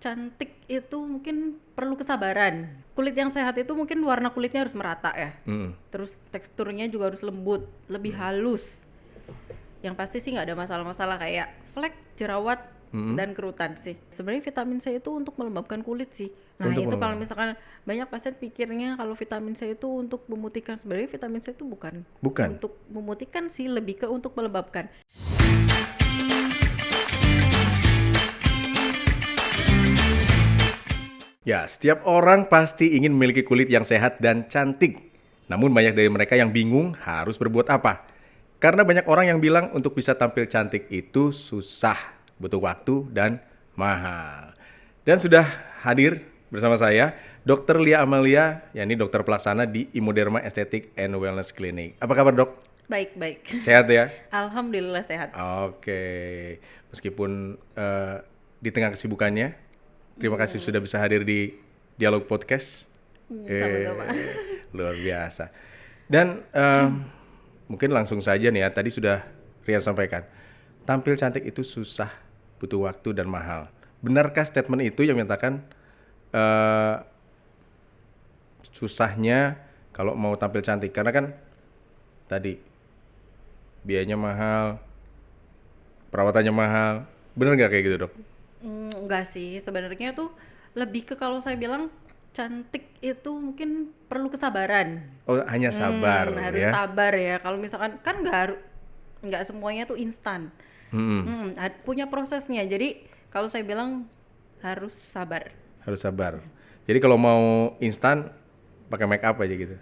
cantik itu mungkin perlu kesabaran. Kulit yang sehat itu mungkin warna kulitnya harus merata ya. Terus teksturnya juga harus lembut, lebih halus. Yang pasti sih nggak ada masalah-masalah kayak flek, jerawat, dan kerutan sih. Sebenarnya vitamin C itu untuk melembabkan kulit sih. Nah Untuk itu kalau melembab. misalkan banyak pasien pikirnya kalau vitamin C itu untuk memutihkan. Sebenarnya vitamin C itu bukan Bukan. untuk memutihkan sih, lebih ke untuk melembabkan. Ya, setiap orang pasti ingin memiliki kulit yang sehat dan cantik. Namun banyak dari mereka yang bingung harus berbuat apa. Karena banyak orang yang bilang untuk bisa tampil cantik itu susah, butuh waktu dan mahal. Dan sudah hadir bersama saya Dr. Lia Amalia, yakni dokter pelaksana di Immuderma Aesthetic and Wellness Clinic. Apa kabar, Dok? Baik-baik. Sehat ya? Alhamdulillah sehat. Oke, meskipun di tengah kesibukannya, terima kasih sudah bisa hadir di Dialog Podcast. Sama-sama. Luar biasa. Dan mungkin langsung saja nih ya, tadi sudah Rian sampaikan, tampil cantik itu susah, butuh waktu dan mahal. Benarkah statement itu yang menyatakan susahnya kalau mau tampil cantik? Karena kan tadi biayanya mahal, perawatannya mahal. Bener nggak kayak gitu, Dok? Enggak sih, sebenarnya tuh lebih ke kalau saya bilang cantik itu mungkin perlu kesabaran. Oh, hanya sabar Harus ya. sabar ya. Kalau misalkan kan nggak semuanya tuh instan. Punya prosesnya. Jadi kalau saya bilang harus sabar. Harus sabar. Jadi kalau mau instan pakai make up aja gitu.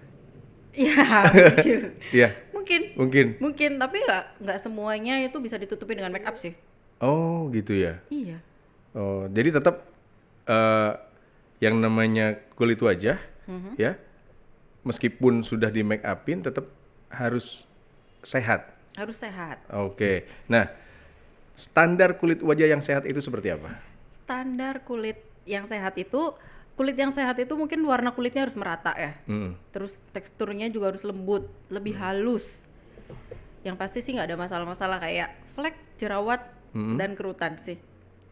Ya, mungkin. Iya, Mungkin. mungkin. Mungkin, tapi nggak semuanya itu bisa ditutupi dengan make up sih. Oh, gitu ya. Iya. Oh, jadi tetap yang namanya kulit wajah ya, meskipun sudah di make upin tetap harus sehat. Harus sehat. Oke. Nah, standar kulit wajah yang sehat itu seperti apa? Standar kulit yang sehat itu mungkin warna kulitnya harus merata ya. Terus teksturnya juga harus lembut, lebih halus. Yang pasti sih nggak ada masalah-masalah kayak flek, jerawat, dan kerutan sih.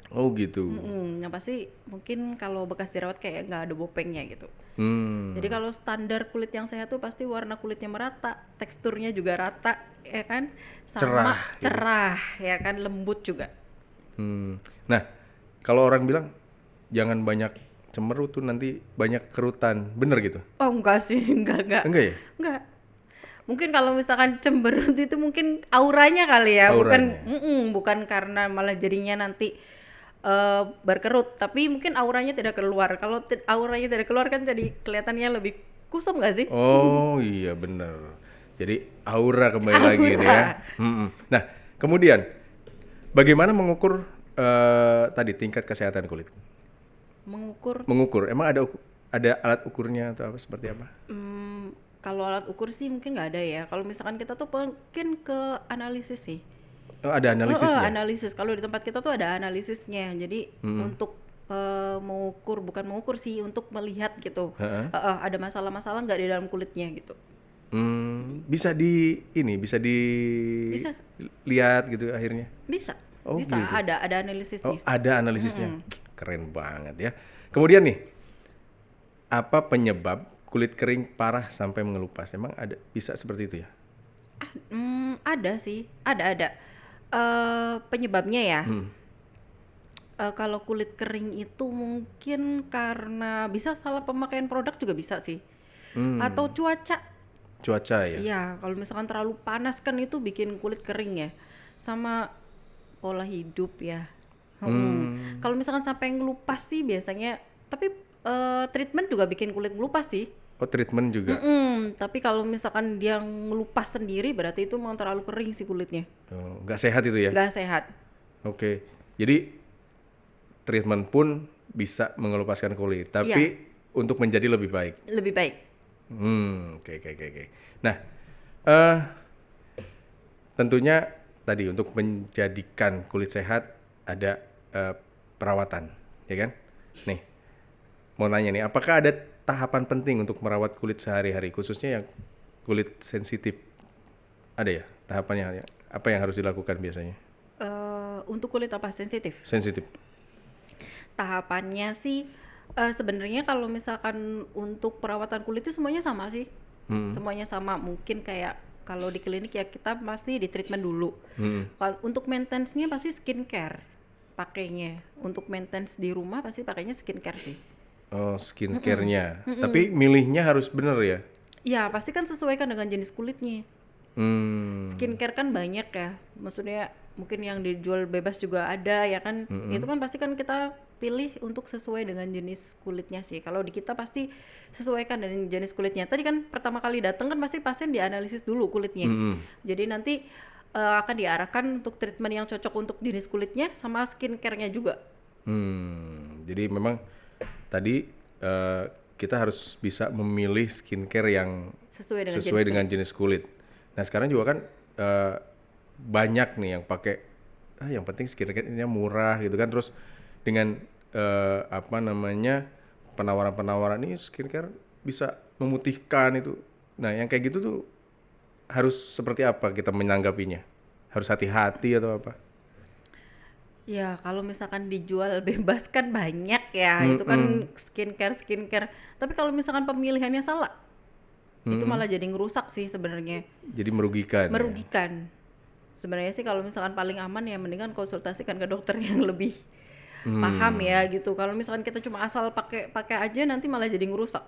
Oh, gitu. Yang pasti mungkin kalau bekas jerawat kayak nggak ada bopengnya gitu. Hmm. Jadi kalau standar kulit yang sehat tuh pasti warna kulitnya merata, teksturnya juga rata, ya kan? Sama Cerah, gitu. cerah, ya kan? Lembut juga. Nah, kalau orang bilang jangan banyak cemberut tuh nanti banyak kerutan, bener gitu? Oh enggak sih, enggak. Enggak ya? Enggak. Mungkin kalau misalkan cemberut itu mungkin auranya kali ya, Auranya. bukan karena malah jadinya nanti berkerut, tapi mungkin auranya tidak keluar. Kalau auranya tidak keluar kan jadi kelihatannya lebih kusam nggak sih? Oh iya bener. Jadi aura kembali lagi nih ya. Aura. Nah, kemudian bagaimana mengukur tadi tingkat kesehatan kulit? Mengukur, Mengukur, emang ada alat ukurnya atau apa seperti apa? kalau alat ukur sih mungkin nggak ada ya. Kalau misalkan kita tuh mungkin ke analisis sih. Oh, ada analisisnya. Analisis. Kalau di tempat kita tuh ada analisisnya. Jadi untuk bukan mengukur sih, untuk melihat gitu. Ada masalah-masalah nggak di dalam kulitnya gitu. Bisa bisa Bisa, dilihat gitu akhirnya. bisa, Oh, bisa. gitu. Ada Oh, analisisnya. ada analisisnya. Keren banget ya. Kemudian nih, apa penyebab kulit kering parah sampai mengelupas? Emang bisa seperti itu ya? Ada sih, ada. Penyebabnya ya. Kalau kulit kering itu mungkin karena bisa salah pemakaian produk juga bisa sih. Atau cuaca. Cuaca ya? Iya, kalau misalkan terlalu panas kan itu bikin kulit kering ya. Sama pola hidup ya. Kalau misalkan sampai ngelupas sih biasanya, tapi treatment juga bikin kulit ngelupas sih. Oh, treatment juga. Tapi kalau misalkan dia ngelupas sendiri berarti itu memang terlalu kering sih kulitnya. Oh, nggak sehat itu ya? Nggak sehat. Oke. Jadi treatment pun bisa mengelupaskan kulit, tapi Iya. untuk menjadi lebih baik. Lebih baik. Oke. Nah, tentunya tadi untuk menjadikan kulit sehat ada perawatan, ya kan? Nih, mau nanya nih, apakah ada tahapan penting untuk merawat kulit sehari-hari, khususnya yang kulit sensitif? Ada ya tahapannya? Apa yang harus dilakukan biasanya? Untuk kulit apa sensitif? Sensitif. Tahapannya sih sebenarnya kalau misalkan untuk perawatan kulit itu semuanya sama sih. Semuanya sama. Mungkin kayak kalau di klinik ya kita pasti di treatment dulu. Kalau untuk maintenance-nya pasti skincare pakainya. Untuk maintenance di rumah pasti pakainya skincare sih. Oh, skincare-nya. Tapi milihnya harus bener ya? Ya pasti kan sesuaikan dengan jenis kulitnya. Skincare kan banyak ya, maksudnya mungkin yang dijual bebas juga ada ya kan. Itu kan pasti kan kita pilih untuk sesuai dengan jenis kulitnya sih. Kalau di kita pasti sesuaikan dengan jenis kulitnya. Tadi kan pertama kali datang kan pasti pasien dianalisis dulu kulitnya. Jadi nanti akan diarahkan untuk treatment yang cocok untuk jenis kulitnya sama skincare-nya juga. Jadi memang tadi kita harus bisa memilih skincare yang sesuai dengan jenis kulit. Nah sekarang juga kan banyak nih yang pakai yang penting skincare-nya murah gitu kan, terus dengan penawaran-penawaran ini skincare bisa memutihkan itu. Nah yang kayak gitu tuh harus seperti apa kita menanggapinya? Harus hati-hati atau apa? Ya kalau misalkan dijual bebas kan banyak ya, itu kan skincare. Tapi kalau misalkan pemilihannya salah, itu malah jadi ngerusak sih sebenarnya. Jadi merugikan. Merugikan. Sebenarnya sih kalau misalkan paling aman ya mendingan konsultasikan ke dokter yang lebih paham ya gitu. Kalau misalkan kita cuma asal pakai aja nanti malah jadi ngerusak.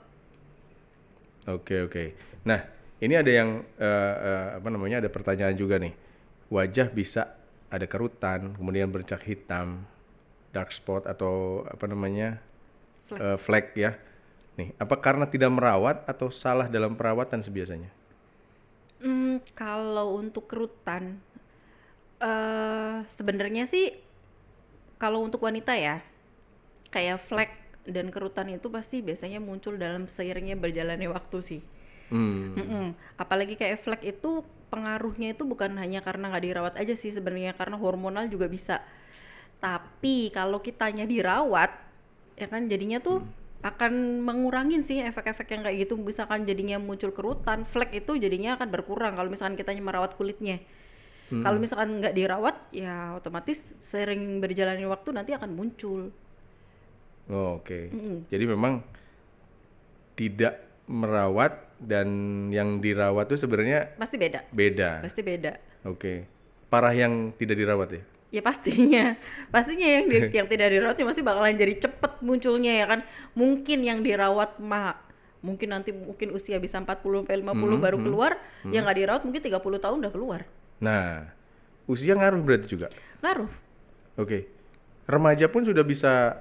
Oke. Nah, ini ada yang ada pertanyaan juga nih. Wajah bisa ada kerutan, kemudian bercak hitam, dark spot atau flek ya. Nih, apa karena tidak merawat atau salah dalam perawatan sebiasanya? Kalau untuk kerutan, sebenarnya sih kalau untuk wanita ya, kayak flek dan kerutan itu pasti biasanya muncul dalam seiringnya berjalannya waktu sih. Apalagi kayak flek itu pengaruhnya itu bukan hanya karena nggak dirawat aja sih sebenarnya, karena hormonal juga bisa. Tapi kalau kitanya dirawat, ya kan jadinya tuh akan mengurangin sih efek-efek yang kayak gitu. Misalkan jadinya muncul kerutan, flek itu jadinya akan berkurang kalau misalkan kitanya merawat kulitnya. Kalau misalkan nggak dirawat, ya otomatis sering berjalannya waktu nanti akan muncul. Oke. Jadi memang tidak merawat dan yang dirawat tuh sebenarnya Pasti beda. Pasti beda. Oke. Parah yang tidak dirawat ya? Ya pastinya yang tidak dirawat ya masih bakalan jadi cepet munculnya ya kan. Mungkin yang dirawat mungkin nanti usia bisa 40 sampai 50 baru keluar, yang nggak dirawat mungkin 30 tahun udah keluar. Nah, usia ngaruh berarti juga? Ngaruh. Oke. Remaja pun sudah bisa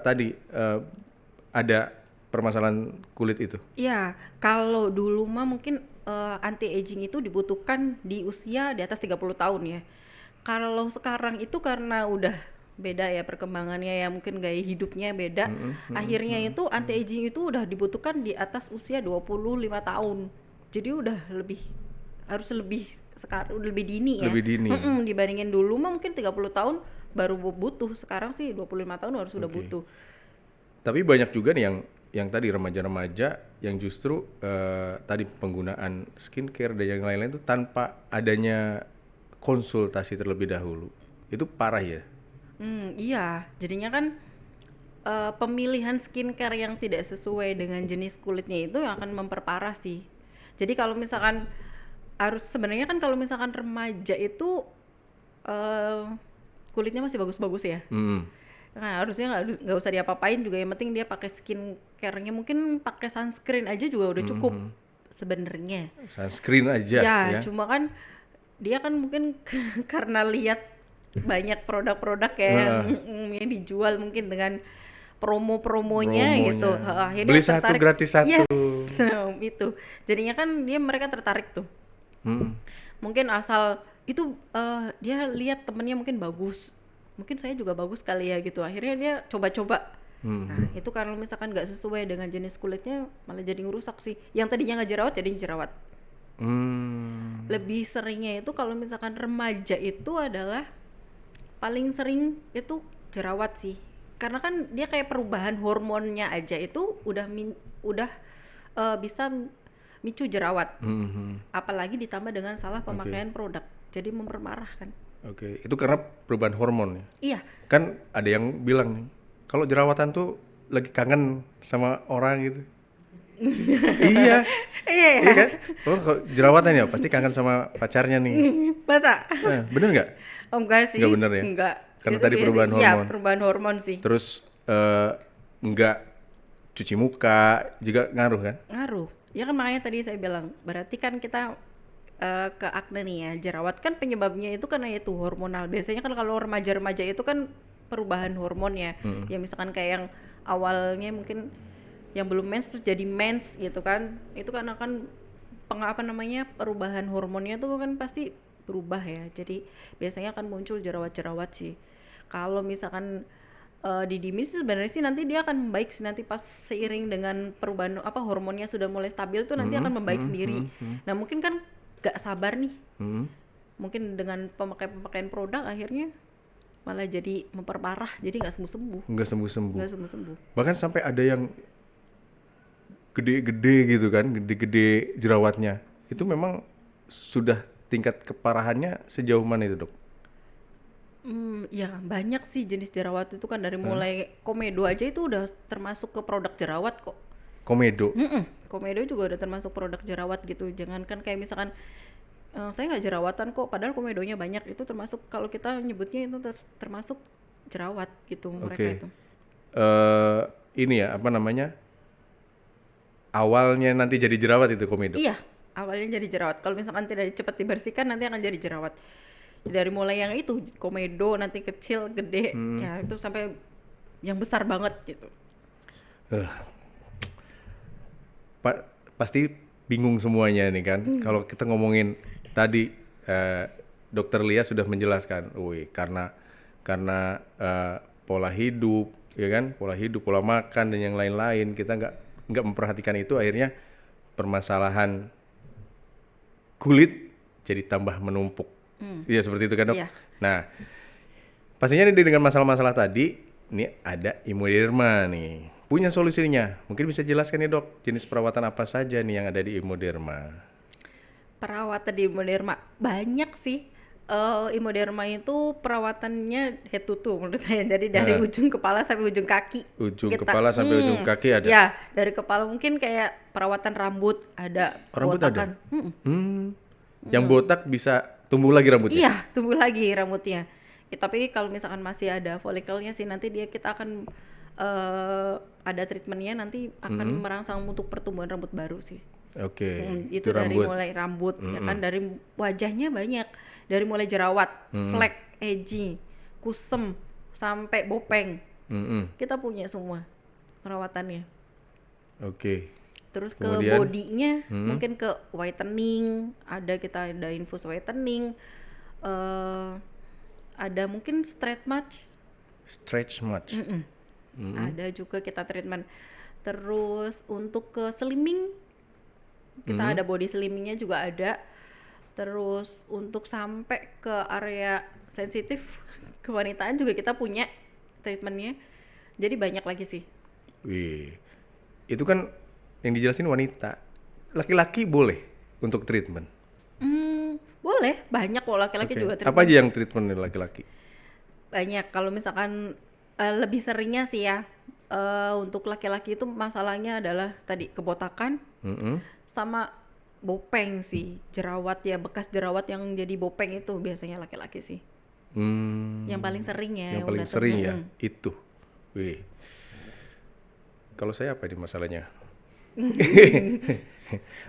tadi ada permasalahan kulit itu? Ya, kalau dulu mah mungkin anti aging itu dibutuhkan di usia di atas 30 tahun ya. Kalau sekarang itu karena udah beda ya perkembangannya ya, mungkin gaya hidupnya beda. Akhirnya itu anti aging itu udah dibutuhkan di atas usia 25 tahun. Jadi harus lebih sekarang udah lebih dini ya. Lebih dini. Dibandingin dulu mah mungkin 30 tahun baru butuh, sekarang sih 25 tahun harus sudah butuh. Tapi banyak juga nih yang tadi remaja-remaja yang justru tadi penggunaan skincare dan yang lain-lain itu tanpa adanya konsultasi terlebih dahulu. Itu parah ya? Iya, jadinya kan pemilihan skincare yang tidak sesuai dengan jenis kulitnya itu yang akan memperparah sih. Jadi kalau misalkan sebenarnya kan kalau misalkan remaja itu kulitnya masih bagus-bagus ya. Kan harusnya nggak usah diapa-apain juga, yang penting dia pakai skincare-nya, mungkin pakai sunscreen aja juga udah cukup sebenarnya. Sunscreen aja ya. Cuma kan dia kan mungkin karena lihat banyak produk-produk yang dijual mungkin dengan promonya gitu. Akhirnya beli satu gratis satu. Yes, itu. Jadinya kan mereka tertarik tuh. Mungkin asal itu dia lihat temennya mungkin bagus, mungkin saya juga bagus kali ya gitu. Akhirnya dia coba-coba. Nah itu kalau misalkan nggak sesuai dengan jenis kulitnya malah jadi ngerusak sih. Yang tadinya nggak jerawat jadi jerawat. Lebih seringnya itu kalau misalkan remaja itu adalah paling sering itu jerawat sih, karena kan dia kayak perubahan hormonnya aja itu udah bisa micu jerawat. Apalagi ditambah dengan salah pemakaian produk, jadi memperparah kan. Oke, itu karena perubahan hormon ya. Iya. Kan ada yang bilang nih, kalau jerawatan tuh lagi kangen sama orang gitu. Iya, Iya iya ya. kan? Oh, kalau jerawatan ya pasti kangen sama pacarnya nih. Masa? Bener nggak? Oh, enggak sih. Nggak bener ya? Enggak. Karena Itu tadi perubahan Iya, hormon. perubahan hormon sih. Terus nggak cuci muka juga ngaruh kan? Ngaruh. Ya kan makanya tadi saya bilang, berarti kan kita ke akne nih ya, jerawat kan penyebabnya itu karena itu hormonal. Biasanya kan kalau remaja-remaja itu kan perubahan hormon ya. Ya misalkan kayak yang awalnya mungkin yang belum mens terus jadi mens gitu kan. Itu kan akan perubahan hormonnya tuh kan pasti berubah ya. Jadi biasanya akan muncul jerawat-jerawat sih. Kalau misalkan didiemin sih sebenarnya sih nanti dia akan membaik sih, nanti pas seiring dengan perubahan hormonnya sudah mulai stabil tuh nanti akan membaik sendiri. Nah mungkin kan gak sabar nih, mungkin dengan pemakaian produk akhirnya malah jadi memperparah, jadi nggak sembuh-sembuh. Nggak sembuh-sembuh. Nggak sembuh-sembuh. Bahkan sampai ada yang gede-gede gitu kan, gede-gede jerawatnya. Itu memang sudah tingkat keparahannya sejauh mana itu, Dok? Ya banyak sih jenis jerawat itu kan, dari mulai komedo aja itu udah termasuk ke produk jerawat kok. Komedo. Komedo juga udah termasuk produk jerawat gitu. Jangankan kayak misalkan saya nggak jerawatan kok, padahal komedonya banyak, itu termasuk, kalau kita nyebutnya itu termasuk jerawat gitu mereka Oke. itu. Ini ya, apa namanya? Awalnya nanti jadi jerawat itu komedo. Iya, awalnya jadi jerawat. Kalau misalkan tidak cepat dibersihkan nanti akan jadi jerawat. Dari mulai yang itu komedo, nanti kecil, gede, ya itu sampai yang besar banget gitu. Pasti bingung semuanya nih kan. Kalau kita ngomongin tadi Dokter Lia sudah menjelaskan, karena pola hidup, ya kan, pola hidup, pola makan dan yang lain-lain, kita nggak memperhatikan itu, akhirnya permasalahan kulit jadi tambah menumpuk. Iya seperti itu kan, Dok. Iya. Nah, pastinya nih dengan masalah-masalah tadi, ini ada Immuderma nih. Punya solusinya. Mungkin bisa jelaskan nih, Dok, jenis perawatan apa saja nih yang ada di Immuderma? Perawatan di Immuderma banyak sih. Immuderma itu perawatannya head to toe menurut saya. Jadi dari ujung kepala sampai ujung kaki. Ujung kepala sampai ujung kaki ada? Ya, dari kepala mungkin kayak perawatan rambut ada. Rambut botakan. ada? Yang botak bisa tumbuh lagi rambutnya? Iya, tumbuh lagi rambutnya. Ya, tapi kalau misalkan masih ada folikelnya sih, nanti kita akan ada treatmentnya, nanti akan merangsang untuk pertumbuhan rambut baru sih. Oke, Itu dari rambut. mulai rambut, ya kan, dari wajahnya banyak, dari mulai jerawat, flek, aging, kusem, sampai bopeng, kita punya semua perawatannya. Oke. Terus Kemudian? ke bodinya mungkin ke whitening, kita ada infus whitening, ada mungkin stretch mark, Stretch mark. ada juga kita treatment. Terus untuk ke slimming, kita ada body slimmingnya juga ada. Terus untuk sampai ke area sensitif kewanitaan juga kita punya treatmentnya. Jadi banyak lagi sih. Wih, itu kan yang dijelasin wanita. Laki-laki boleh untuk treatment? Boleh, banyak kok laki-laki Oke. juga treatment. Apa aja yang treatment dari laki-laki? Banyak. Kalau misalkan lebih seringnya sih ya, untuk laki-laki itu masalahnya adalah tadi kebotakan sama bopeng sih, jerawat ya, bekas jerawat yang jadi bopeng itu biasanya laki-laki sih. Yang paling sering ya. Yang paling sering ya, itu. Wih. Kalau saya apa ini masalahnya?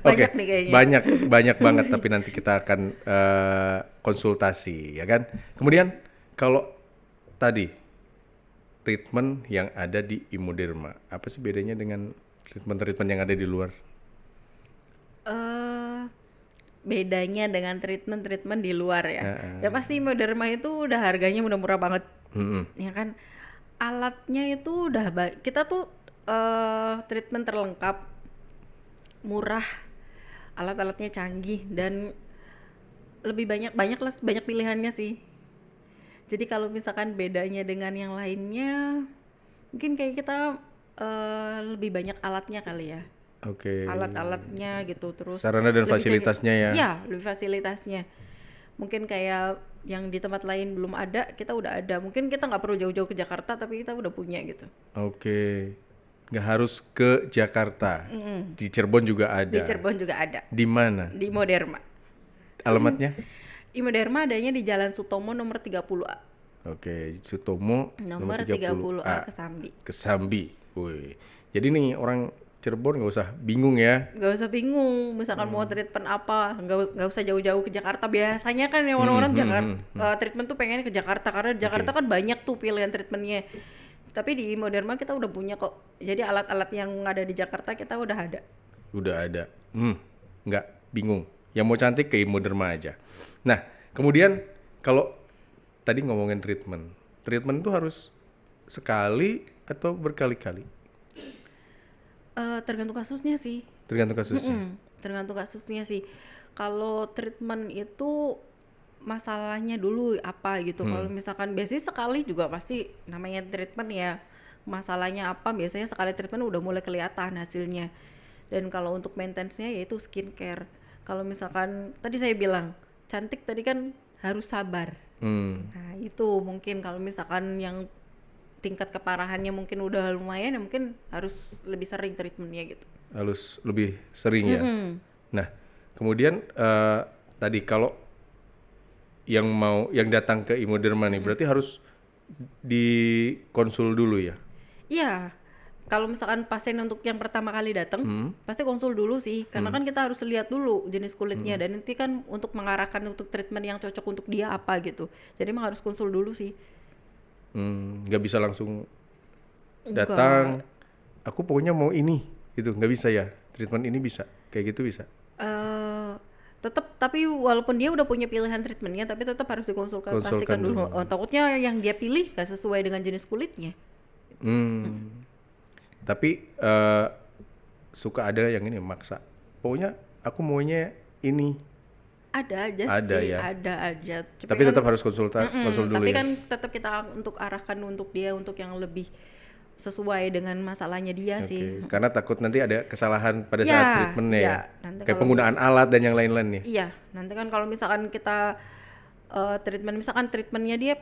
Banyak nih kayaknya. Banyak banget, tapi nanti kita akan konsultasi, ya kan. Kemudian kalau tadi treatment yang ada di Immuderma, apa sih bedanya dengan treatment yang ada di luar? Bedanya dengan treatment di luar ya. Ya pasti Immuderma itu udah harganya udah murah banget. Ya kan. Alatnya itu udah kita tuh treatment terlengkap, murah, alat-alatnya canggih, dan lebih banyak pilihannya sih. Jadi kalau misalkan bedanya dengan yang lainnya, mungkin kayak kita lebih banyak alatnya kali ya. Oke. Alat-alatnya gitu, terus Sarana dan lebih fasilitasnya ya. Iya, lebih fasilitasnya. Mungkin kayak yang di tempat lain belum ada, kita udah ada. Mungkin kita nggak perlu jauh-jauh ke Jakarta, tapi kita udah punya gitu. Oke. Nggak harus ke Jakarta. Di Cirebon juga ada. Di Cirebon juga ada. Di mana? Di Moderma. Alamatnya? Imoderma adanya di Jalan Sutomo nomor 30A. Oke, Sutomo Nomor 30A Kesambi. Kesambi. Wih. Jadi nih orang Cirebon nggak usah bingung ya. Gak usah bingung, misalkan mau treatment apa, nggak usah jauh-jauh ke Jakarta. Biasanya kan yang orang-orang treatment tuh pengen ke Jakarta, karena di Jakarta kan banyak tuh pilihan treatmentnya. Tapi di Moderma kita udah punya kok. Jadi alat-alat yang ada di Jakarta kita udah ada. Udah ada. Nggak bingung. Yang mau cantik ke Imoderma aja. Nah, kemudian kalau tadi ngomongin treatment. Treatment itu harus sekali atau berkali-kali? Tergantung kasusnya sih. Tergantung kasusnya. Tergantung kasusnya sih. Kalau treatment itu masalahnya dulu apa gitu. Kalau misalkan biasanya sekali juga pasti namanya treatment ya. Masalahnya apa, biasanya sekali treatment udah mulai kelihatan hasilnya. Dan kalau untuk maintenance-nya yaitu skincare. Kalau misalkan tadi saya bilang cantik tadi kan harus sabar. Nah itu mungkin kalau misalkan yang tingkat keparahannya mungkin udah lumayan ya mungkin harus lebih sering treatmentnya gitu. Harus lebih sering ya. Nah kemudian tadi kalau yang datang ke Imoderma nih berarti harus dikonsul dulu ya? Iya. Kalau misalkan pasien untuk yang pertama kali datang, pasti konsul dulu sih, karena kan kita harus lihat dulu jenis kulitnya dan nanti kan untuk mengarahkan untuk treatment yang cocok untuk dia apa gitu. Jadi emang harus konsul dulu sih. Nggak bisa langsung datang. Aku pokoknya mau ini, itu nggak bisa ya. Treatment ini bisa, kayak gitu bisa. Tetap, tapi walaupun dia udah punya pilihan treatmentnya, tapi tetap harus dikonsultasikan dulu. Takutnya yang dia pilih gak sesuai dengan jenis kulitnya. Tapi suka ada yang ini maksa. Pokoknya aku maunya ini. Ada aja ada sih, ya. ada aja. Tapi tetap harus konsul dulu tapi ya. kan tetap kita untuk arahkan untuk dia untuk yang lebih sesuai dengan masalahnya dia sih. Karena takut nanti ada kesalahan pada saat treatmentnya ya. Kayak penggunaan alat dan yang lain-lain nih. Iya, nanti kan kalau misalkan kita treatmentnya dia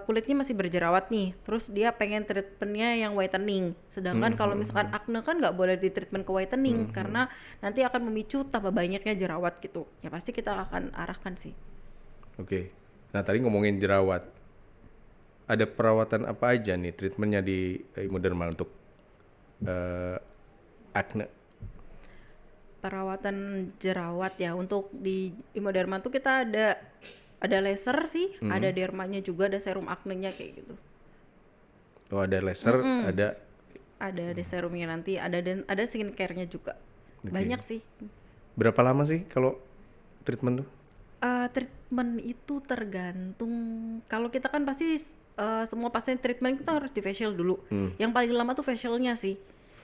kulitnya masih berjerawat nih, terus dia pengen treatmentnya yang whitening, sedangkan kalau misalkan acne kan nggak boleh di treatment ke whitening karena nanti akan memicu tambah banyaknya jerawat gitu. Ya pasti kita akan arahkan sih. Oke. Nah tadi ngomongin jerawat, ada perawatan apa aja nih treatmentnya di Imoderma untuk acne? Perawatan jerawat ya, untuk di Imoderma tuh kita ada laser sih, ada dermanya juga, ada serum acne-nya kayak gitu. Oh ada laser, ada serumnya nanti, ada skincare-nya juga. Banyak sih. Berapa lama sih kalau treatment tuh? Treatment itu tergantung. Kalau kita kan pasti semua pasien treatment kita harus di facial dulu. Yang paling lama tuh facialnya sih.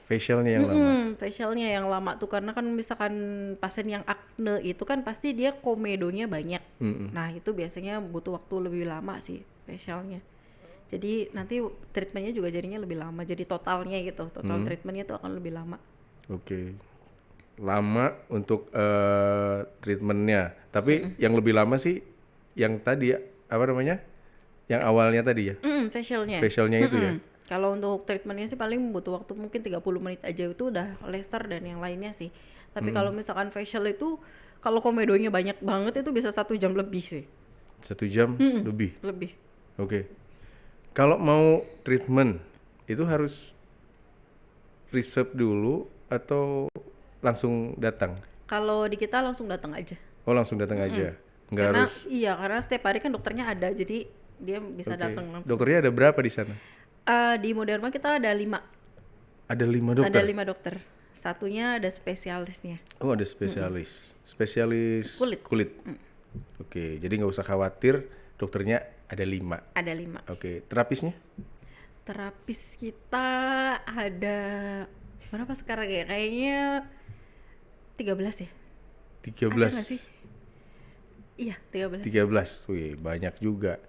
Facialnya yang lama? Facialnya yang lama tuh karena kan misalkan pasien yang acne itu kan pasti dia komedonya banyak. Nah itu biasanya butuh waktu lebih lama sih facialnya. Jadi nanti treatmentnya juga jadinya lebih lama. Jadi totalnya gitu, total treatmentnya tuh akan lebih lama. Oke. Lama untuk treatmentnya. Tapi yang lebih lama sih yang tadi ya, apa namanya? Yang awalnya tadi ya? Facialnya. Facialnya itu ya? Kalau untuk treatmentnya sih paling butuh waktu mungkin 30 menit aja, itu udah laser dan yang lainnya sih. Tapi kalau misalkan facial itu, kalau komedonya banyak banget itu bisa 1 jam lebih sih. 1 jam lebih? Lebih. Oke. Kalau mau treatment, itu harus reserve dulu atau langsung datang? Kalau di kita langsung datang aja. Oh langsung datang aja? Nggak Karena harus? iya, karena setiap hari kan dokternya ada, jadi dia bisa datang langsung. Dokternya ada berapa di sana? Di Moderma kita ada 5. Ada 5 dokter? Ada 5 dokter. Satunya ada spesialisnya. Oh ada spesialis. Spesialis kulit. Oke, jadi nggak usah khawatir, dokternya ada 5. Ada 5. Oke, terapisnya? Terapis kita ada berapa sekarang ya? Kayaknya 13 ya? 13? Ada nggak sih? Iya, 13. 13, wih banyak juga.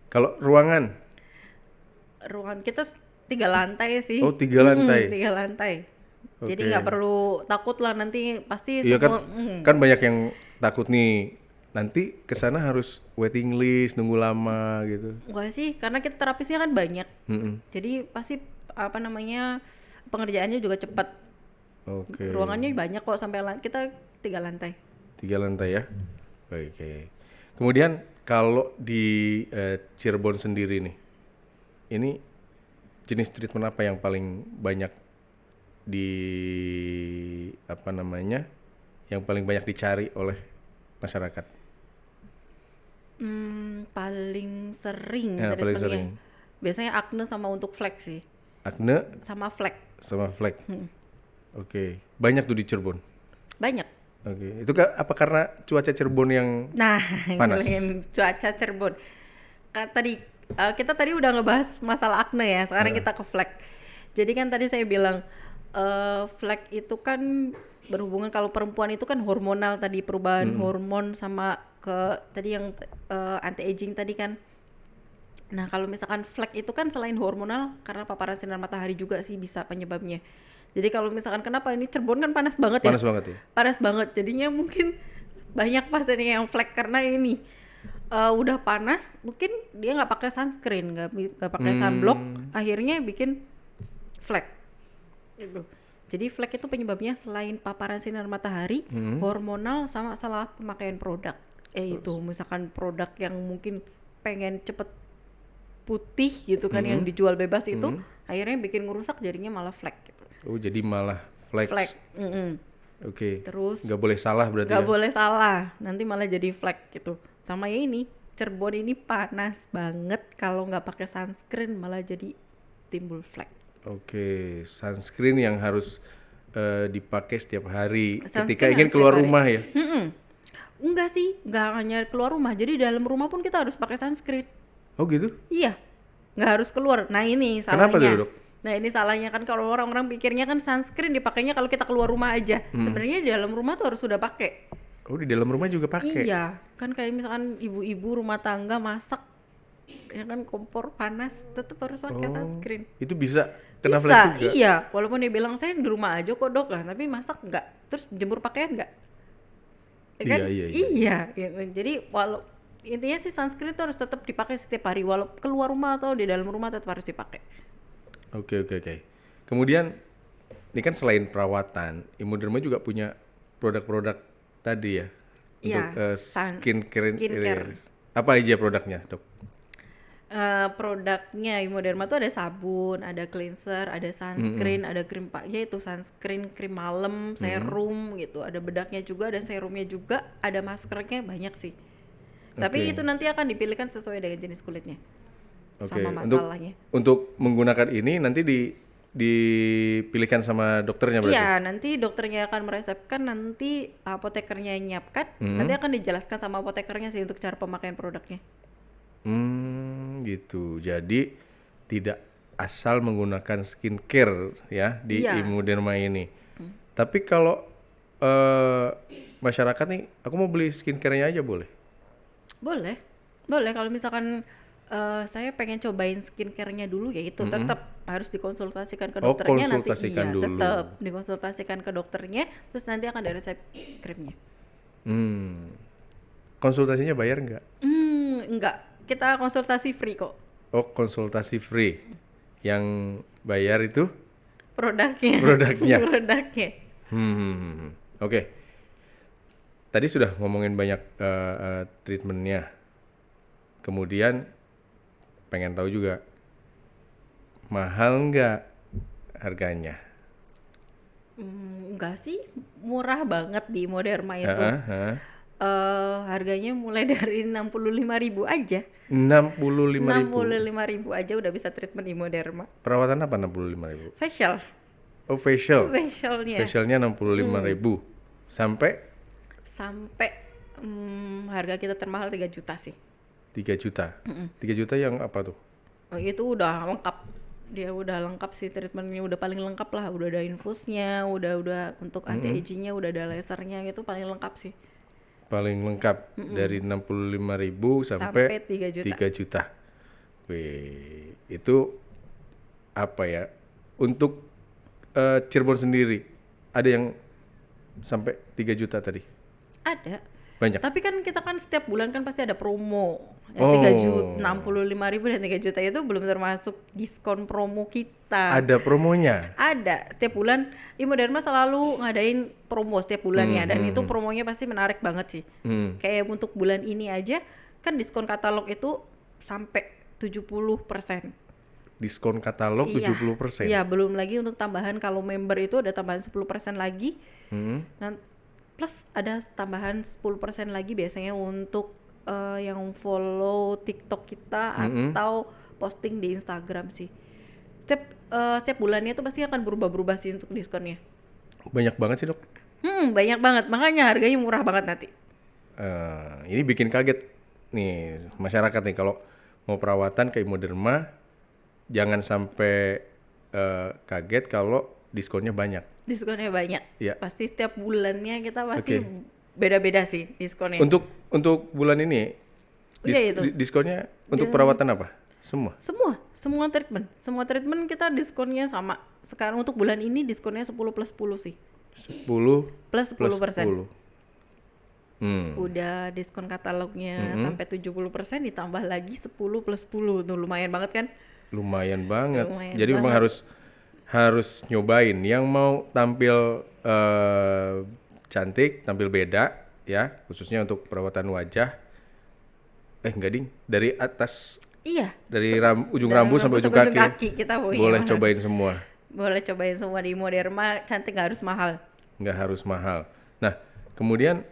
Kalau ruangan kita 3 lantai sih. Oh 3 lantai? 3 lantai. Jadi nggak perlu takut lah nanti pasti iya semua. kan banyak yang takut nih nanti ke sana harus waiting list, nunggu lama gitu. Enggak sih, karena kita terapisnya kan banyak. Mm-mm. Jadi pasti apa namanya pengerjaannya juga cepat. Oke. Ruangannya banyak kok sampai kita 3 lantai. 3 lantai ya. Oke. Kemudian kalau di Cirebon sendiri nih, ini jenis treatment apa yang paling banyak di apa namanya, yang paling banyak dicari oleh masyarakat? Paling sering Ya, paling treatmentnya. sering. Biasanya acne sama untuk flek sih. Acne Sama flek. sama flek. Oke. Banyak tuh di Cirebon. Banyak. Oke. Itu apa karena cuaca Cirebon yang Nah, panas? ngomongin cuaca Cirebon. Kita tadi udah ngebahas masalah acne ya. Sekarang kita ke flek. Jadi kan tadi saya bilang flek itu kan berhubungan, kalau perempuan itu kan hormonal tadi, perubahan hormon sama ke tadi yang anti aging tadi kan. Nah, kalau misalkan flek itu kan selain hormonal karena paparan sinar matahari juga sih bisa penyebabnya. Jadi kalau misalkan kenapa ini Cirebon kan panas banget ya? Panas banget ya. Panas banget. Jadinya mungkin banyak pasiennya yang flek karena ini udah panas, mungkin dia nggak pakai sunscreen, nggak pakai sunblock, akhirnya bikin flek. Gitu. Jadi flek itu penyebabnya selain paparan sinar matahari, hormonal sama salah pemakaian produk. Itu misalkan produk yang mungkin pengen cepet putih gitu kan, yang dijual bebas itu, akhirnya bikin ngerusak, jadinya malah flek gitu. Oh, jadi malah flek. Flek. Oke. Terus Nggak boleh salah berarti nggak ya. boleh salah, nanti malah jadi flek gitu. Sama ya ini, Cirebon ini panas banget, kalau nggak pakai sunscreen malah jadi timbul flek. Oke, sunscreen yang harus dipakai setiap hari Sunscreen ketika ingin harus keluar setiap hari. rumah ya. Enggak sih, nggak hanya keluar rumah, jadi dalam rumah pun kita harus pakai sunscreen. Oh gitu? Iya, nggak harus keluar. Nah ini Kenapa salahnya. tuh, Dok? Nah ini salahnya kan, kalau orang-orang pikirnya kan sunscreen dipakainya kalau kita keluar rumah aja. Sebenarnya di dalam rumah tuh harus sudah pakai. Oh, di dalam rumah juga pakai. Iya, kan kayak misalkan ibu-ibu rumah tangga masak, ya kan kompor panas, tetap harus pakai sunscreen. Itu bisa kena Bisa, flek juga. iya. Walaupun dia bilang saya di rumah aja kok dok lah, tapi masak enggak, terus jemur pakaian enggak. Ya kan? Iya. Gitu. Jadi intinya sih sunscreen itu harus tetap dipakai setiap hari, walau keluar rumah atau di dalam rumah tetap harus dipakai. Oke. Kemudian ini kan selain perawatan, Immuderma juga punya produk-produk tadi ya. Iya, Untuk skincare. skincare. Apa aja produknya, Dok? Produknya Immuderma tuh ada sabun, ada cleanser, ada sunscreen, ada krim yaitu sunscreen, krim malam, serum gitu. Ada bedaknya juga, ada serumnya juga, ada maskernya, banyak sih. Tapi itu nanti akan dipilihkan sesuai dengan jenis kulitnya. Oke. Sama masalahnya. Untuk menggunakan ini nanti dipilihkan sama dokternya berarti. Iya, nanti dokternya akan meresepkan, nanti apotekernya yang nyiapkan, nanti akan dijelaskan sama apotekernya sih untuk cara pemakaian produknya. Gitu. Jadi tidak asal menggunakan skincare ya di Iya. Immuderma ini. Tapi kalau masyarakat nih, aku mau beli skincare-nya aja boleh? Boleh kalau misalkan saya pengen cobain skincare-nya dulu, ya itu tetap harus dikonsultasikan ke Oh, dokternya nanti. konsultasikan Iya, dulu. tetap dikonsultasikan ke dokternya, terus nanti akan ada resep krimnya. Konsultasinya bayar nggak? Enggak, kita konsultasi free kok. Oh, konsultasi free. Yang bayar itu? Produknya. Produknya. Produknya. Oke. Tadi sudah ngomongin banyak treatmentnya. Kemudian pengen tahu juga mahal nggak harganya? Enggak sih, murah banget di Immuderma itu. Harganya mulai dari 65.000 aja. 65.000. 65.000 aja udah bisa treatment Immuderma. Perawatan apa 65.000? Facial. Oh, facial. Facialnya. Facialnya 65.000. Sampai Harga kita termahal 3 juta sih. 3 juta. 3 juta yang apa tuh? Oh, itu udah lengkap. Dia udah lengkap sih, treatmentnya udah paling lengkap lah. Udah ada infusnya, udah untuk anti agingnya, udah ada lasernya, itu paling lengkap sih. Paling lengkap dari 65.000 sampai 3 juta. 3 juta. Wih, itu apa ya? Untuk Cirebon sendiri ada yang sampai 3 juta tadi? Ada. Banyak. Tapi kan kita kan setiap bulan kan pasti ada promo. Oh. Yang 65.000 dan 3 juta itu belum termasuk diskon promo kita. Ada promonya. Ada. Setiap bulan Imoderma selalu ngadain promo setiap bulannya dan itu promonya pasti menarik banget sih. Kayak untuk bulan ini aja kan diskon katalog itu sampai 70%. Diskon katalog 70%. Iya, belum lagi untuk tambahan kalau member itu ada tambahan 10% lagi. Plus ada tambahan 10% lagi biasanya untuk yang follow TikTok kita atau posting di Instagram sih. Setiap bulannya itu pasti akan berubah-berubah sih untuk diskonnya. Banyak banget sih, Dok. Banyak banget. Makanya harganya murah banget nanti. Ini bikin kaget nih masyarakat nih kalau mau perawatan ke Imoderma, jangan sampai kaget kalau diskonnya banyak. Diskonnya banyak. Iya. Pasti setiap bulannya kita pasti beda-beda sih diskonnya. Untuk bulan ini diskonnya untuk perawatan apa? Semua treatment kita diskonnya sama. Sekarang untuk bulan ini diskonnya 10 plus 10 sih. 10 plus 10%. Udah Diskon katalognya sampai 70% ditambah lagi 10 plus 10. Tuh lumayan banget kan? Lumayan banget. Jadi memang harus nyobain. Yang mau tampil cantik, tampil beda ya, khususnya untuk perawatan wajah. Enggak ding, dari atas. Iya. Dari ujung rambut sampai ujung kaki kita boleh cobain semua. Boleh cobain semua di Imoderma, cantik nggak harus mahal. Nggak harus mahal. Nah, kemudian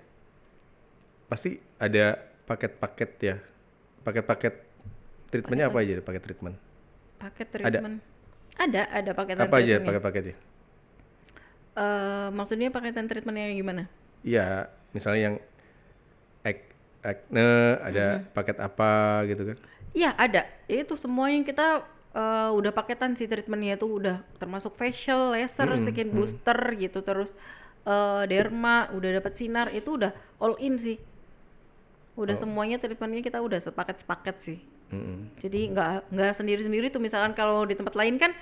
pasti ada paket-paket ya. Paket-paket treatmentnya apa aja paket treatment? Paket treatment. Ada paketan apa aja treatmentnya. paket-paketnya? Maksudnya paketan treatmentnya yang gimana? Iya, misalnya yang acne, ada paket apa gitu kan? Iya ada, itu semua yang kita udah paketan sih treatmentnya itu udah termasuk facial, laser, skin booster gitu, terus derma, udah dapat sinar, itu udah all in sih. Udah semuanya treatmentnya kita udah sepaket sih. Jadi nggak sendiri-sendiri tuh, misalkan kalau di tempat lain kan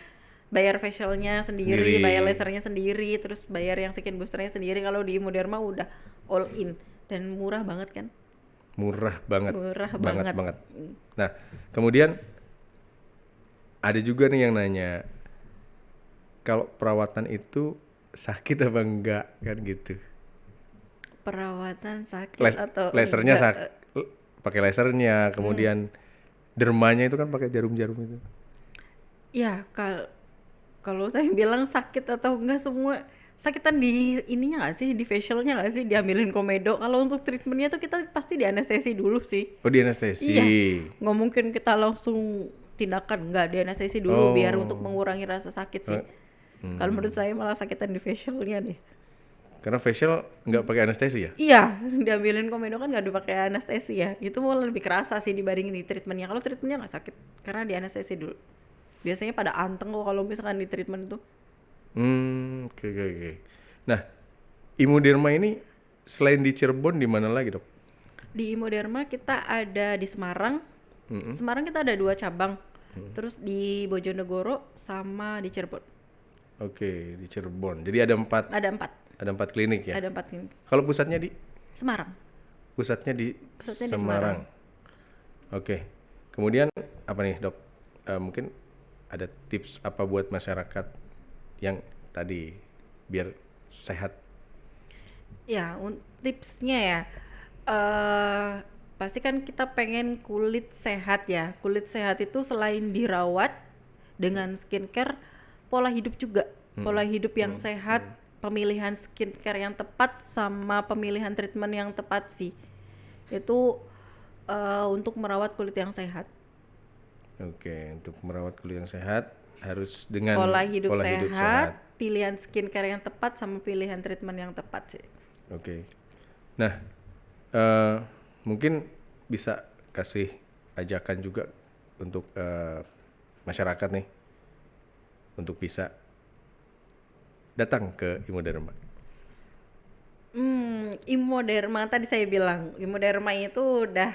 bayar facialnya sendiri, bayar lasernya sendiri, terus bayar yang skin boosternya sendiri. Kalau di Imoderma udah all in dan murah banget kan? Murah banget. Murah banget. Nah, kemudian ada juga nih yang nanya, kalau perawatan itu sakit apa enggak kan gitu? Perawatan sakit atau lasernya pakai lasernya, kemudian dermanya itu kan pakai jarum-jarum itu. Ya, kalau saya bilang sakit atau enggak, semua sakitan di ininya nggak sih, di facialnya nggak sih, diambilin komedo. Kalau untuk treatmentnya tuh kita pasti di anestesi dulu sih. Oh, di anestesi. Iya, nggak mungkin kita langsung tindakan, nggak, di anestesi dulu biar untuk mengurangi rasa sakit sih. Kalau menurut saya malah sakitan di facialnya deh. Karena facial nggak pakai anestesi ya? Iya, diambilin komedo kan nggak dipakai anestesi ya. Itu malah lebih kerasa sih dibandingin di treatmentnya. Kalau treatmentnya nggak sakit karena di anestesi dulu. Biasanya pada anteng kok kalau misalkan di treatment itu. Oke. Nah, Imoderma ini selain di Cirebon di mana lagi, Dok? Di Imoderma kita ada di Semarang. Semarang kita ada 2 cabang. Terus di Bojonegoro sama di Cirebon. Oke, di Cirebon. Jadi ada 4. Ada 4 klinik ya? Ada 4 klinik. Kalau pusatnya di? Semarang. Pusatnya di Semarang. Semarang. Oke. Kemudian apa nih, Dok? Mungkin ada tips apa buat masyarakat yang tadi biar sehat? Ya, tipsnya ya, pasti kan kita pengen kulit sehat ya. Kulit sehat itu selain dirawat dengan skincare, pola hidup juga. Pola hidup yang sehat, pemilihan skincare yang tepat, sama pemilihan treatment yang tepat sih. Itu untuk merawat kulit yang sehat. Oke, untuk merawat kulit yang sehat harus dengan pola hidup sehat, pilihan skincare yang tepat, sama pilihan treatment yang tepat sih. Oke. Nah, mungkin bisa kasih ajakan juga untuk masyarakat nih untuk bisa datang ke Imoderma. Imoderma tadi saya bilang, Imoderma itu udah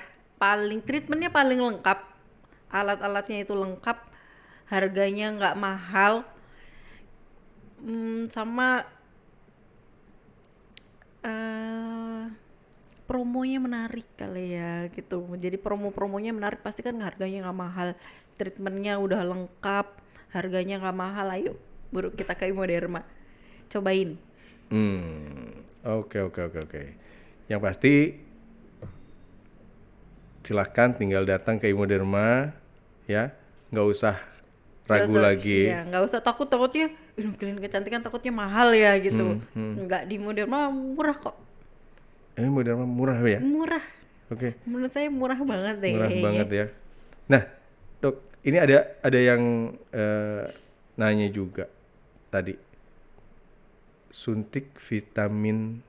treatmentnya paling lengkap, alat-alatnya itu lengkap, harganya nggak mahal, sama promonya menarik kali ya gitu. Jadi promonya menarik, pasti kan harganya nggak mahal, treatmentnya udah lengkap, harganya nggak mahal. Ayo buru kita ke Immoderma, cobain. Oke. Yang pasti silahkan tinggal datang ke Immoderma ya, nggak usah ragu lagi. Iya, nggak usah takutnya klinik kecantikan takutnya mahal ya gitu. Nggak, di Immoderma murah kok. Immoderma murah ya? Murah. Oke. Menurut saya murah banget deh. Murah banget ya. Nah, Dok, ini ada yang nanya juga tadi. Suntik vitamin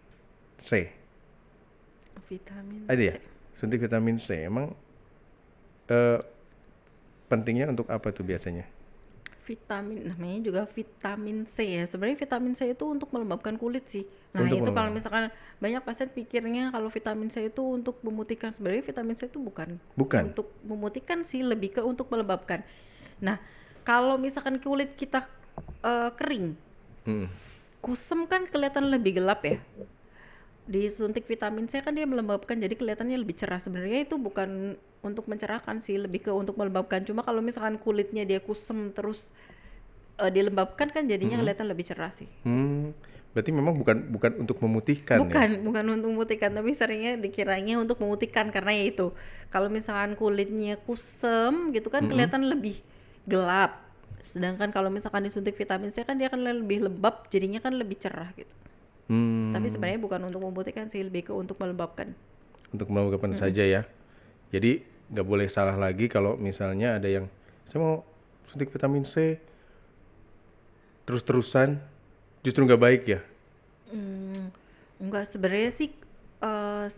C. Vitamin Ada C. ya? Suntik vitamin C. Emang pentingnya untuk apa tuh biasanya? Vitamin, namanya juga vitamin C ya. Sebenarnya vitamin C itu untuk melembabkan kulit sih. Nah, Untuk itu kalau misalkan banyak pasien pikirnya kalau vitamin C itu untuk memutihkan. Sebenarnya vitamin C itu bukan untuk memutihkan sih, lebih ke untuk melembabkan. Nah, kalau misalkan kulit kita kering, kusam kan kelihatan lebih gelap ya. Disuntik vitamin C kan dia melembabkan, jadi kelihatannya lebih cerah. Sebenarnya itu bukan untuk mencerahkan sih, lebih ke untuk melembabkan. Cuma kalau misalkan kulitnya dia kusam terus dilembabkan kan jadinya kelihatan lebih cerah sih. Berarti memang bukan untuk memutihkan ya? Bukan untuk memutihkan, tapi seringnya dikiranya untuk memutihkan karena ya itu. Kalau misalkan kulitnya kusam gitu kan kelihatan lebih gelap. Sedangkan kalau misalkan disuntik vitamin C kan dia akan lebih lembab, jadinya kan lebih cerah gitu. Tapi sebenarnya bukan untuk memutihkan sih, lebih ke untuk melembabkan. Untuk melembabkan saja ya. Jadi nggak boleh salah lagi kalau misalnya ada yang saya mau suntik vitamin C terus-terusan, justru nggak baik ya. Enggak, sebenarnya sih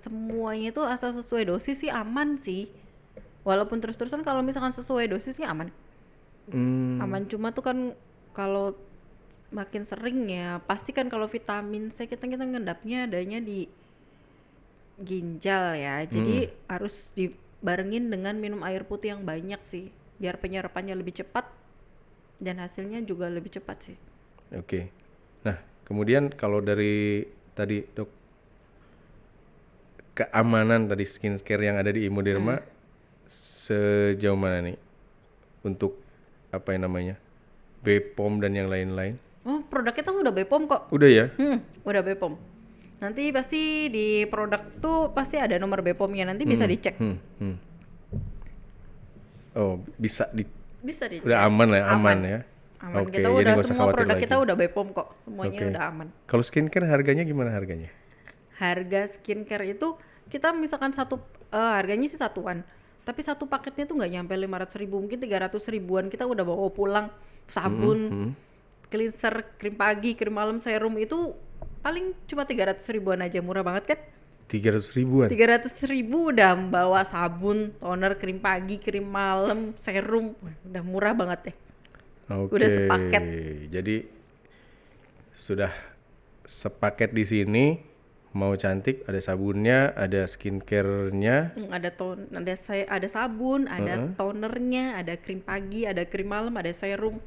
semuanya itu asal sesuai dosis sih aman sih. Walaupun terus-terusan, kalau misalkan sesuai dosis sih aman. Aman, cuma tuh kan kalau makin sering ya pasti kan kalau vitamin C kita ngendapnya adanya di ginjal ya. Jadi harus dibarengin dengan minum air putih yang banyak sih, biar penyerapannya lebih cepat dan hasilnya juga lebih cepat sih. Oke. Nah, kemudian kalau dari tadi Dok, keamanan tadi skincare yang ada di Immoderma sejauh mana nih untuk apa yang namanya BPOM dan yang lain-lain? Oh, produk kita udah BPOM kok. Udah ya? Udah BPOM. Nanti pasti di produk tuh pasti ada nomor BPOM-nya, nanti bisa dicek. Oh, bisa Bisa dicek. udah aman ya, aman ya. Aman. Oke, Kita jadi udah nggak usah semua khawatir produk lagi. kita udah BPOM kok. Semuanya Oke. udah aman. Kalau skincare harganya gimana harganya? Harga skincare itu kita misalkan harganya sih satuan. Tapi satu paketnya tuh nggak nyampe 500.000, mungkin 300.000-an kita udah bawa pulang. Sabun, cleanser, krim pagi, krim malam, serum itu paling cuma 300.000-an aja, murah banget kan? 300.000-an? 300.000 udah bawa sabun, toner, krim pagi, krim malam, serum. Wah, udah murah banget deh. Oke. Udah sepaket. Jadi sudah sepaket di sini. Mau cantik, ada sabunnya, ada skincare-nya. Ada sabun, ada tonernya, ada krim pagi, ada krim malam, ada serum.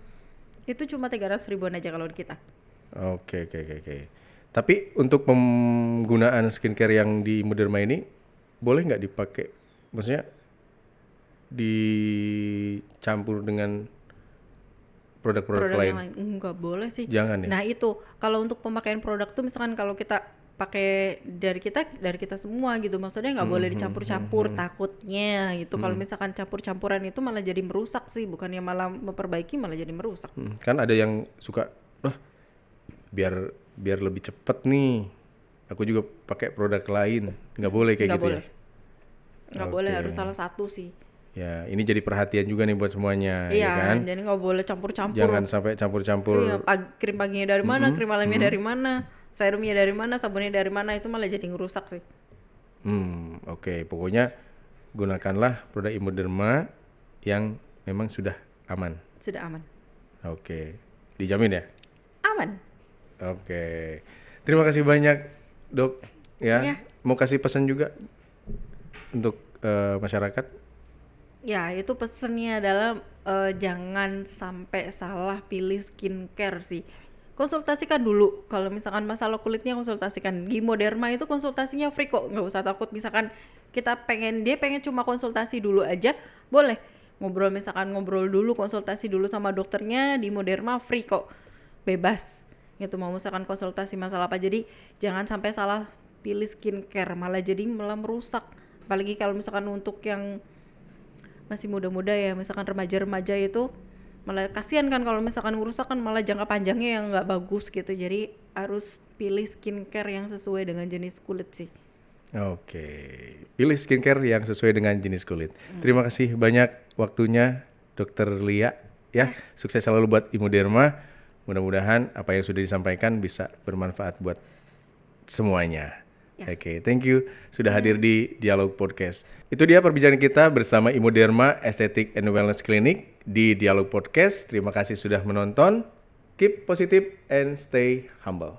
Itu cuma 300.000-an aja kalau di kita. Oke. Tapi untuk penggunaan skincare yang di Immoderma ini boleh nggak dipakai? Maksudnya dicampur dengan produk-produk lain? Yang lain enggak boleh sih. Jangan ya? Nah itu kalau untuk pemakaian produk tuh misalkan kalau kita pakai dari kita semua gitu, maksudnya nggak boleh dicampur-campur, takutnya gitu. Kalau misalkan campur-campuran itu malah jadi merusak sih, bukannya malah memperbaiki, malah jadi merusak. Kan ada yang suka, biar lebih cepet nih, aku juga pakai produk lain. Nggak boleh kayak Nggak gitu boleh. ya? Nggak boleh, Oke. harus salah satu sih. Ya, ini jadi perhatian juga nih buat semuanya, Iya, ya kan? jadi nggak boleh campur-campur. Jangan sampai campur-campur. Iya, krim paginya dari mana, krim malamnya dari mana, serumnya dari mana, sabunnya dari mana, itu malah jadi ngerusak sih. Oke. Pokoknya gunakanlah produk Immoderma yang memang sudah aman. Sudah aman. Oke. Dijamin ya? Aman. Oke. Terima kasih banyak, Dok. Ya. Iya. Mau kasih pesan juga untuk masyarakat? Ya, itu pesennya adalah jangan sampai salah pilih skincare sih. konsultasikan dulu. Kalau misalkan masalah kulitnya konsultasikan. Gimoderma itu konsultasinya free kok, nggak usah takut. Misalkan dia pengen cuma konsultasi dulu aja, boleh ngobrol dulu, konsultasi dulu sama dokternya. Di Gimoderma free kok, bebas gitu. Mau misalkan konsultasi masalah apa, jadi jangan sampai salah pilih skincare, malah merusak. Apalagi kalau misalkan untuk yang masih muda-muda ya, misalkan remaja-remaja itu malah kasihan kan kalau misalkan merusak kan, malah jangka panjangnya yang nggak bagus gitu. Jadi harus pilih skincare yang sesuai dengan jenis kulit sih. Oke, pilih skincare yang sesuai dengan jenis kulit. Terima kasih banyak waktunya Dokter Lia ya. Sukses selalu buat Gimoderma. Mudah-mudahan apa yang sudah disampaikan bisa bermanfaat buat semuanya. Oke, thank you sudah hadir di Dialog Podcast. Itu dia perbincangan kita bersama Gimoderma Aesthetic and Wellness Clinic di Dialog Podcast. Terima kasih sudah menonton. Keep positive and stay humble.